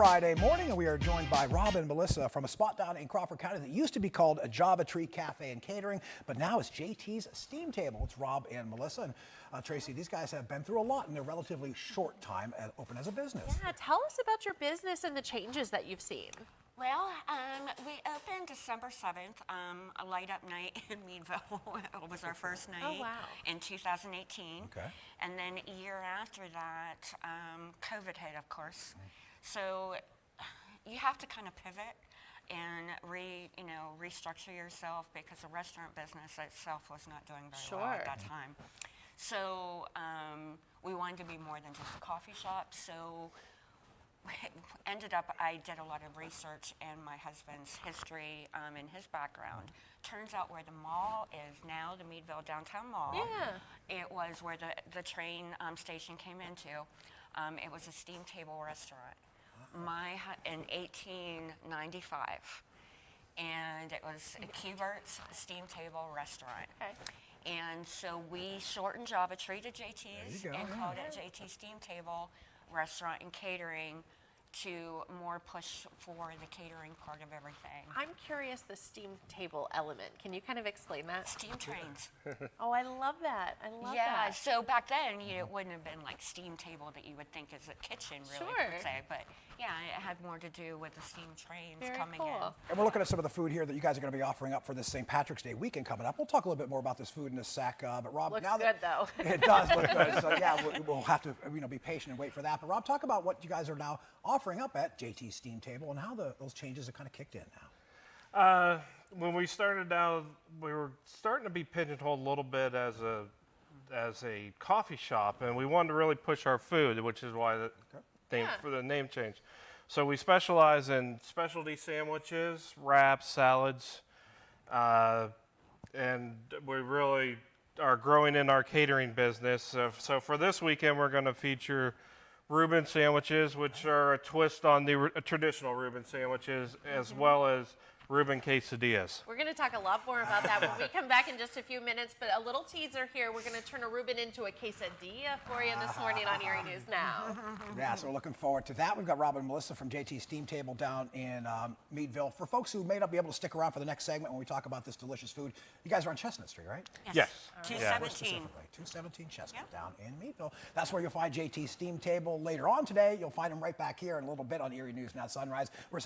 Friday morning, and we are joined by Rob and Melissa from a spot down in Crawford County that used to be called a Java Tree Cafe and Catering, but now it's JT's Steam Table. It's Rob and Melissa. And Tracy, these guys have been through a lot in their relatively short time open as a business. Yeah, tell us about your business and the changes that you've seen. Well, we opened December 7th, a light up night in Meadville. It was our first night in 2018. Okay. And then a year after that, COVID hit, of course. So you have to kind of pivot and restructure yourself because the restaurant business itself was not doing very well at that time. So we wanted to be more than just a coffee shop. So ended up, I did a lot of research in my husband's history and his background. Turns out where the mall is now, the Meadville Downtown Mall, it was where the train station came into. It was a steam table restaurant. In 1895, and it was a Cubert's steam table restaurant. Okay. And so we shortened Java Tree to JT's and called it JT Steam Table Restaurant and Catering to more push for the catering part of everything. I'm curious, the steam table element. Can you kind of explain that? Steam trains. Oh, I love that. I love that. Yeah, so back then, it wouldn't have been like steam table that you would think is a kitchen, really, per se. But yeah, it had more to do with the steam trains coming in. And we're looking at some of the food here that you guys are going to be offering up for this St. Patrick's Day weekend coming up. We'll talk a little bit more about this food in a sec. But Rob, looks now good though. It does look good. So yeah, we'll have to be patient and wait for that. But Rob, talk about what you guys are now offering up at JT's Steam Table and how those changes have kind of kicked in now. When we started out, we were starting to be pigeonholed a little bit as a coffee shop, and we wanted to really push our food, which is why the name change. So we specialize in specialty sandwiches, wraps, salads, and we really are growing in our catering business. So for this weekend, we're going to feature Ruben sandwiches, which are a twist on the traditional Ruben sandwiches, as well as Ruben quesadillas. We're going to talk a lot more about that when we come back in just a few minutes, but a little teaser here. We're going to turn a Ruben into a quesadilla for you this morning on Erie News Now. Yeah, so we're looking forward to that. We've got Rob and Melissa from JT's Steam Table down in Meadville. For folks who may not be able to stick around for the next segment when we talk about this delicious food, you guys are on Chestnut Street, right? Yes. 217. 217 Chestnut down in Meadville. That's where you'll find JT's Steam Table later on today. You'll find them right back here in a little bit on Erie News Now Sunrise. We're